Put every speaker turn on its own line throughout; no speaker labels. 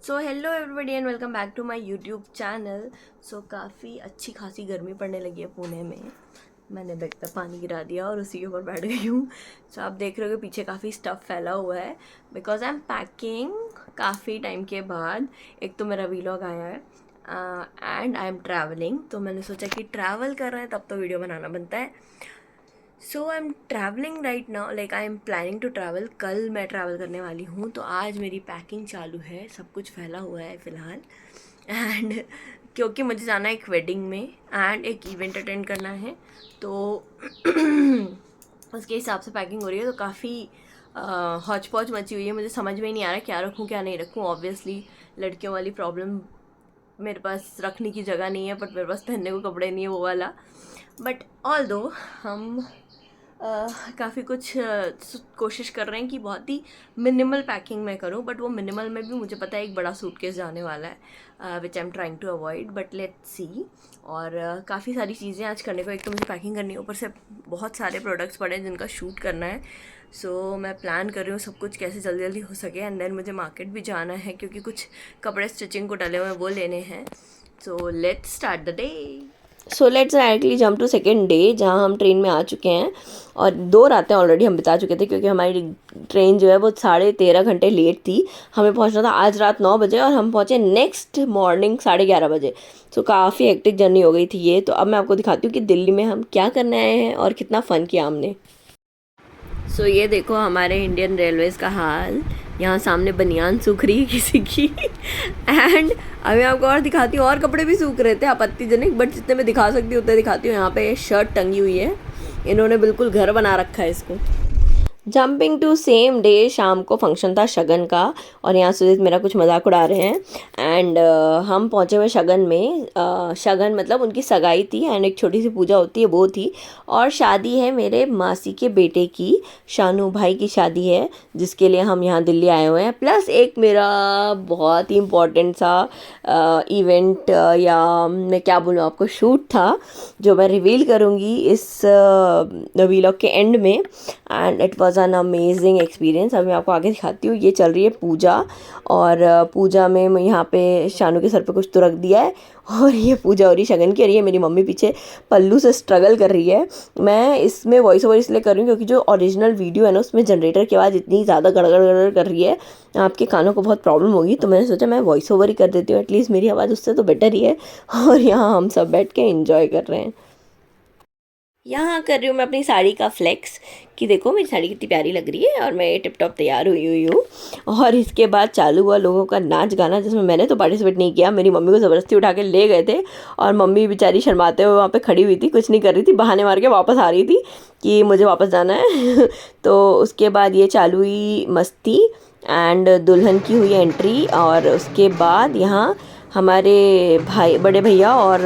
So hello everybody and welcome back to my YouTube channel. So काफ़ी अच्छी खासी गर्मी पड़ने लगी है पुणे में। मैंने बेड पे पानी गिरा दिया और उसी के ऊपर बैठ गई हूँ। सो आप देख रहे हो कि पीछे काफ़ी स्टफ़ फैला हुआ है बिकॉज आई एम पैकिंग काफ़ी टाइम के बाद। एक तो मेरा वीलॉग आया है एंड आई एम ट्रैवलिंग, तो मैंने सोचा कि ट्रैवल कर रहे हैं तब तो वीडियो बनाना बनता है। So I am travelling right now, like I am planning to travel. कल मैं ट्रैवल करने वाली हूँ, तो आज मेरी पैकिंग चालू है। सब कुछ फैला हुआ है फ़िलहाल एंड क्योंकि मुझे जाना है एक वेडिंग में एंड एक इवेंट अटेंड करना है, तो उसके हिसाब से पैकिंग हो रही है। तो काफ़ी हौच पौच मची हुई है, मुझे समझ में ही नहीं आ रहा क्या रखूँ क्या नहीं रखूँ। ऑब्वियसली लड़कियों वाली प्रॉब्लम, मेरे पास रखने की जगह नहीं है बट मेरे पास पहनने को कपड़े नहीं है वो वाला। बट ऑल दो हम काफ़ी कुछ कोशिश कर रहे हैं कि बहुत ही मिनिमल पैकिंग में करूं, बट वो मिनिमल में भी मुझे पता है एक बड़ा सूटकेस जाने वाला है which I am trying to avoid, but let's see. और काफ़ी सारी चीज़ें आज करने को, एक तो मुझे पैकिंग करनी है, ऊपर से बहुत सारे प्रोडक्ट्स पड़े हैं जिनका शूट करना है। सो मैं प्लान कर रही हूँ सब कुछ कैसे जल्दी जल्दी हो सके। एंड देन मुझे मार्केट भी जाना है क्योंकि कुछ कपड़े स्टिचिंग को डले हुए हैं वो लेने हैं। So let's start the day. So let's directly jump to second day, जहाँ हम ट्रेन में आ चुके हैं और 2 रातें ऑलरेडी हम बिता चुके थे क्योंकि हमारी ट्रेन जो है वो 13.5 घंटे लेट थी। हमें पहुंचना था आज रात 9 बजे और हम पहुंचे नेक्स्ट मॉर्निंग 11:30 बजे। सो काफ़ी हेक्टिक जर्नी हो गई थी ये। तो अब मैं आपको दिखाती हूँ कि दिल्ली में हम क्या करने आए हैं और कितना फ़न किया हमने। सो ये देखो हमारे इंडियन रेलवेज़ का हाल। यहाँ सामने बनियान सूख रही है किसी की एंड अभी आपको और दिखाती हूँ, और कपड़े भी सूख रहे थे आपत्तिजनक, बट जितने मैं दिखा सकती हूँ उतने दिखाती हूँ। यहाँ पे शर्ट टंगी हुई है, इन्होंने बिल्कुल घर बना रखा है इसको। जंपिंग टू सेम डे, शाम को फंक्शन था शगन का और यहाँ सुजीत मेरा कुछ मजाक उड़ा रहे हैं। एंड हम पहुँचे हुए शगन में। शगन मतलब उनकी सगाई थी एंड एक छोटी सी पूजा होती है वो थी। और शादी है मेरे मासी के बेटे की, शानू भाई की शादी है, जिसके लिए हम यहाँ दिल्ली आए हुए हैं। प्लस एक मेरा बहुत ही इम्पोर्टेंट सा इवेंट या मैं क्या बोलूँ आपको, शूट था जो मैं रिवील करूँगी इस व्लॉग के एंड में। And it was an amazing experience. अब मैं आपको आगे दिखाती हूँ। ये चल रही है पूजा और पूजा में यहाँ पे शानू के सर पे कुछ तो रख दिया है और ये पूजा हो रही शगन की। और ये मेरी मम्मी पीछे पल्लू से स्ट्रगल कर रही है। मैं इसमें वॉइस ओवर इसलिए कर रही हूँ क्योंकि जो ओरिजिनल वीडियो है ना उसमें जनरेटर की आवाज़ इतनी ज़्यादा गड़गड़ गड़गड़ कर रही है, आपके कानों को बहुत प्रॉब्लम होगी। तो मैंने सोचा मैं वॉइस ओवर ही कर देती हूँ, एटलीस्ट मेरी आवाज़ उससे तो बेटर ही है। और यहाँ हम सब बैठ के इंजॉय कर रहे हैं। यहाँ कर रही हूँ मैं अपनी साड़ी का फ्लेक्स कि देखो मेरी साड़ी कितनी प्यारी लग रही है और मैं टिप टॉप तैयार हुई हूँ। और इसके बाद चालू हुआ लोगों का नाच गाना, जिसमें मैंने तो पार्टिसिपेट नहीं किया। मेरी मम्मी को ज़बरदस्ती उठा के ले गए थे और मम्मी बेचारी शर्माते हुए वहाँ पे खड़ी हुई थी, कुछ नहीं कर रही थी, बहाने मार के वापस आ रही थी कि मुझे वापस जाना है तो उसके बाद ये चालू हुई मस्ती एंड दुल्हन की हुई एंट्री। और उसके बाद यहाँ हमारे भाई, बड़े भैया और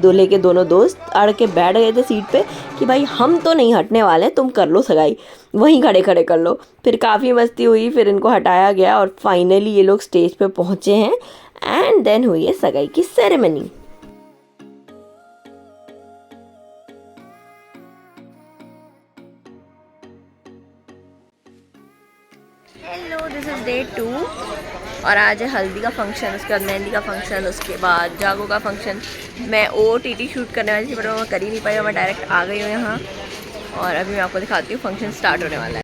दूल्हे के दोनों दोस्त अड़ के बैठ गए थे सीट पे कि भाई हम तो नहीं हटने वाले, तुम कर लो सगाई, वहीं खड़े खड़े कर लो। फिर काफ़ी मस्ती हुई, फिर इनको हटाया गया और फाइनली ये लोग स्टेज पे पहुँचे हैं एंड देन हुई है सगाई की ceremony. Hello, this is day 2 और आज है हल्दी का फंक्शन, उसके बाद मेहंदी का फंक्शन, उसके बाद जागो का फंक्शन। मैं OTT शूट करने वाली थी पर मैं कर ही नहीं पाई, मैं डायरेक्ट आ गई हूँ यहाँ। और अभी मैं आपको दिखाती हूँ, फंक्शन स्टार्ट होने वाला है।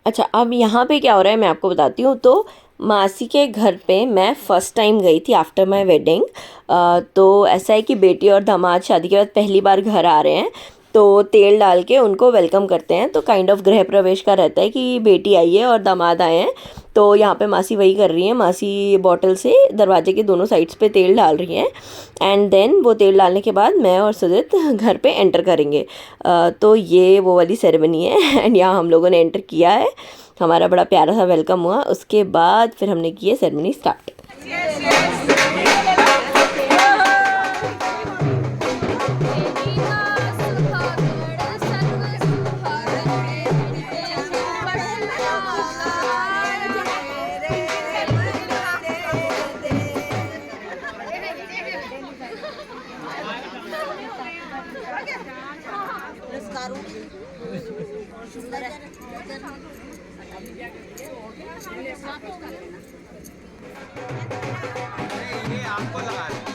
अच्छा, अब यहाँ पे क्या हो रहा है मैं आपको बताती हूँ। तो मासी के घर पे मैं फ़र्स्ट टाइम गई थी आफ्टर माई वेडिंग। तो ऐसा है कि बेटी और दामाद शादी के बाद पहली बार घर आ रहे हैं, तो तेल डाल के उनको वेलकम करते हैं। तो काइंड ऑफ गृह प्रवेश का रहता है कि बेटी आई है और दामाद आए हैं। तो यहाँ पे मासी वही कर रही हैं, मासी बॉटल से दरवाजे के दोनों साइड्स पे तेल डाल रही हैं। एंड देन वो तेल डालने के बाद मैं और सुजित घर पे एंटर करेंगे। तो ये वो वाली सेरेमनी है एंड यहाँ हम लोगों ने एंटर किया है, हमारा बड़ा प्यारा सा वेलकम हुआ। उसके बाद फिर हमने की है सेरेमनी स्टार्ट।
ये आपको लगा रहे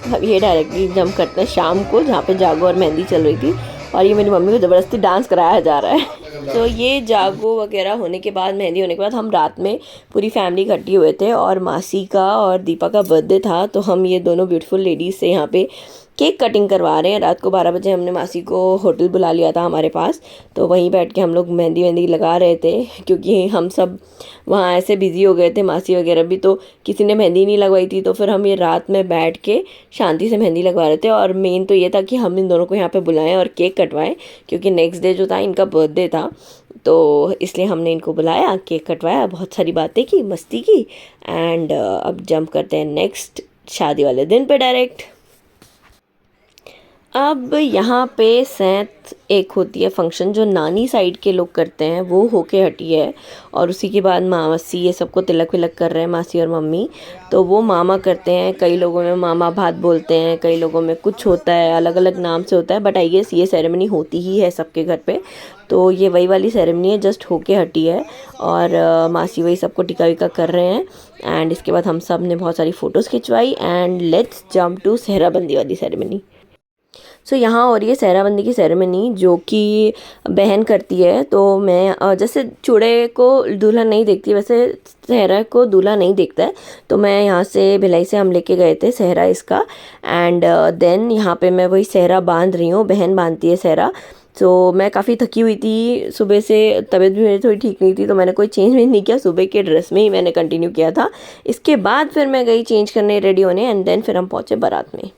अब ये डायरेक्टली जंप करते हैं शाम को, जहाँ पे जागो और मेहंदी चल रही थी, और ये मेरी मम्मी को ज़बरदस्ती डांस कराया जा रहा है। तो ये जागो वगैरह होने के बाद, मेहंदी होने के बाद, हम रात में पूरी फैमिली इकट्ठी हुए थे, और मासी का और दीपा का बर्थडे था, तो हम ये दोनों ब्यूटीफुल लेडीज़ से यहाँ पे केक कटिंग करवा रहे हैं। रात को 12 बजे हमने मासी को होटल बुला लिया था हमारे पास, तो वहीं बैठ के हम लोग मेहंदी वेंदी लगा रहे थे, क्योंकि हम सब वहाँ ऐसे बिज़ी हो गए थे, मासी वगैरह भी, तो किसी ने मेहंदी नहीं लगवाई थी, तो फिर हम ये रात में बैठ के शांति से मेहंदी लगवा रहे थे। और मेन तो ये था कि हम इन दोनों को यहाँ पे बुलाएं और केक कटवाएं, क्योंकि नेक्स्ट डे जो था इनका बर्थडे था, तो इसलिए हमने इनको बुलाया, केक कटवाया, बहुत सारी बातें की, मस्ती की, एंड अब जंप करते हैं नेक्स्ट शादी वाले दिन पे डायरेक्ट। अब यहाँ पे सैंत एक होती है फंक्शन, जो नानी साइड के लोग करते हैं, वो होके हटी है, और उसी के बाद मासी ये सबको तिलक विलक कर रहे हैं, मासी और मम्मी। तो वो मामा करते हैं, कई लोगों में मामा भात बोलते हैं, कई लोगों में कुछ होता है, अलग अलग नाम से होता है, बट आई गेस ये सेरेमनी होती ही है सबके घर पे। तो ये वही वाली सेरेमनी है, जस्ट होके हटी है, और मासी वही सबको टिका विका कर रहे हैं। एंड इसके बाद हम सब ने बहुत सारी फ़ोटोज़ खिंचवाई, एंड लेट्स जम्प टू सेहराबंदी वाली सेरेमनी। सो यहाँ हो रही है सेहराबंदी की सेरेमनी, जो कि बहन करती है। तो मैं जैसे चूड़े को दूल्हा नहीं देखती, वैसे सेहरा को दूल्हा नहीं देखता है, तो मैं यहाँ से भिलाई से हम लेके गए थे सेहरा इसका, एंड देन यहाँ पे मैं वही सेहरा बांध रही हूँ, बहन बांधती है सेहरा। तो मैं काफ़ी थकी हुई थी सुबह से, तबीयत भी मेरी थोड़ी ठीक नहीं थी, तो मैंने कोई चेंज भी नहीं किया, सुबह के ड्रेस में ही मैंने कंटिन्यू किया था। इसके बाद फिर मैं गई चेंज करने, रेडी होने, एंड देन फिर हम पहुँचे बारात में।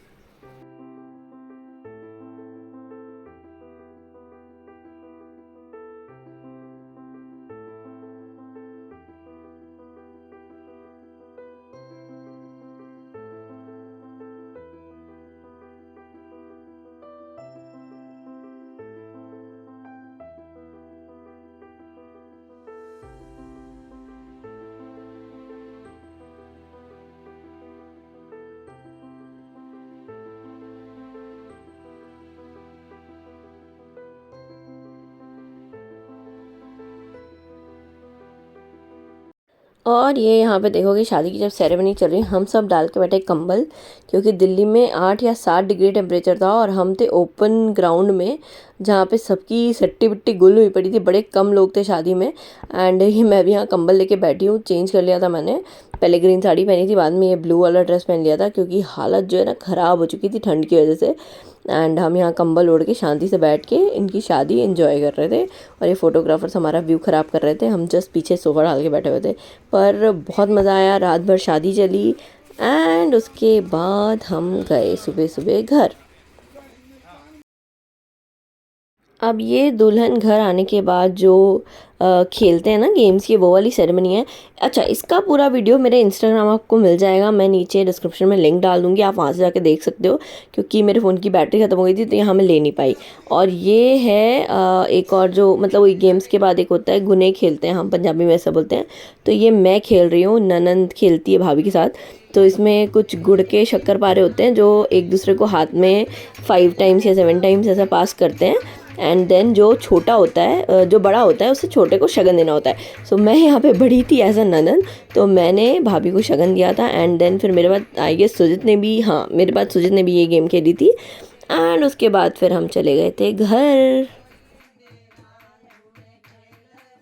और ये यहाँ पे देखोगे, शादी की जब सेरेमनी चल रही, हम सब डाल के बैठे कंबल, क्योंकि दिल्ली में 8 या 7 डिग्री टेम्परेचर था, और हम थे ओपन ग्राउंड में, जहाँ पे सबकी सट्टी बिट्टी गुल हुई पड़ी थी, बड़े कम लोग थे शादी में। एंड ये मैं भी यहाँ कंबल लेके बैठी हूँ, चेंज कर लिया था मैंने, पहले ग्रीन साड़ी पहनी थी, बाद में ये ब्लू वाला ड्रेस पहन लिया था, क्योंकि हालत जो है ना ख़राब हो चुकी थी ठंड की वजह से। एंड हम यहाँ कंबल ओढ़ के शांति से बैठ के इनकी शादी एंजॉय कर रहे थे, और ये फ़ोटोग्राफर्स हमारा व्यू ख़राब कर रहे थे, हम जस्ट पीछे सोफ़ा डाल के बैठे हुए थे। पर बहुत मज़ा आया, रात भर शादी चली, एंड उसके बाद हम गए सुबह सुबह घर। अब ये दुल्हन घर आने के बाद जो खेलते हैं ना गेम्स की, वो वाली सेरेमनी है। अच्छा, इसका पूरा वीडियो मेरे इंस्टाग्राम आपको मिल जाएगा, मैं नीचे डिस्क्रिप्शन में लिंक डाल दूँगी, आप वहाँ से जाके देख सकते हो, क्योंकि मेरे फ़ोन की बैटरी ख़त्म हो गई थी, तो यहाँ मैं ले नहीं पाई। और ये है एक और, जो मतलब वही गेम्स के बाद एक होता है गुने खेलते हैं, हम पंजाबी में ऐसा बोलते हैं। तो ये मैं खेल रही हूँ, ननंद खेलती है भाभी के साथ। तो इसमें कुछ गुड़ के शक्कर पारे होते हैं, जो एक दूसरे को हाथ में 5 टाइम्स या 7 टाइम्स ऐसा पास करते हैं, एंड देन जो छोटा होता है, जो बड़ा होता है, उससे छोटे को शगन देना होता है। सो मैं यहाँ पे बड़ी थी एज अ ननन, तो मैंने भाभी को शगन दिया था, एंड देन फिर मेरे बाद आई गेस सुजित ने भी, हाँ मेरे बाद सुजित ने भी ये गेम खेली थी, एंड उसके बाद फिर हम चले गए थे घर।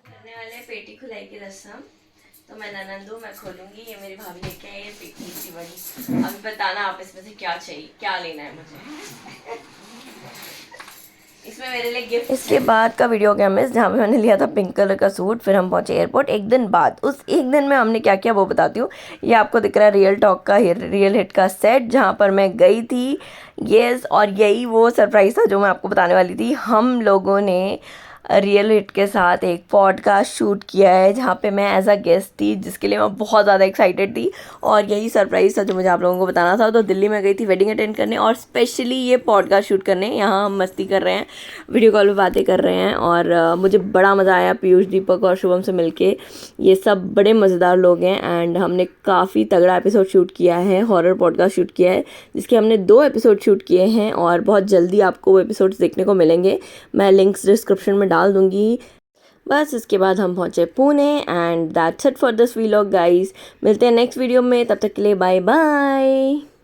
करने वाले पेटी खुलाई की रस्म, तो मैं ननंद हूँ, मैं खोलूंगी, ये मेरी भाभी लेके आई है पेटी इतनी बड़ी। अभी बताना आप इसमें से क्या चाहिए, क्या लेना है मुझे। इसमें मेरे लिए गिफ्ट। इसके बाद का वीडियो गया मिस, जहाँ पे मैंने लिया था पिंक कलर का सूट। फिर हम पहुंचे एयरपोर्ट एक दिन बाद। उस एक दिन में हमने क्या किया वो बताती हूँ। ये आपको दिख रहा है रियल टॉक का, रियल हिट का सेट, जहाँ पर मैं गई थी। यस, और यही वो सरप्राइज़ था जो मैं आपको बताने वाली थी। हम लोगों ने रियल हिट के साथ एक पॉडकास्ट शूट किया है, जहाँ पे मैं एज अ गेस्ट थी, जिसके लिए मैं बहुत ज़्यादा एक्साइटेड थी। और यही सरप्राइज़ था जो मुझे आप लोगों को बताना था। तो दिल्ली में गई थी वेडिंग अटेंड करने और स्पेशली ये पॉडकास्ट शूट करने। यहाँ हम मस्ती कर रहे हैं, वीडियो कॉल पे बातें कर रहे हैं, और मुझे बड़ा मज़ा आया पीयूष, दीपक और शुभम से मिलके। ये सब बड़े मज़ेदार लोग हैं एंड हमने काफ़ी तगड़ा एपिसोड शूट किया है, हॉरर पॉडकास्ट शूट किया है, जिसके हमने 2 एपिसोड शूट किए हैं और बहुत जल्दी आपको वो एपिसोड्स देखने को मिलेंगे। मैं लिंक्स डिस्क्रिप्शन में डाल दूँगी। बस इसके बाद हम पहुँचे Pune and that's it for this vlog guys. मिलते हैं नेक्स्ट वीडियो में, तब तक के लिए बाय बाय।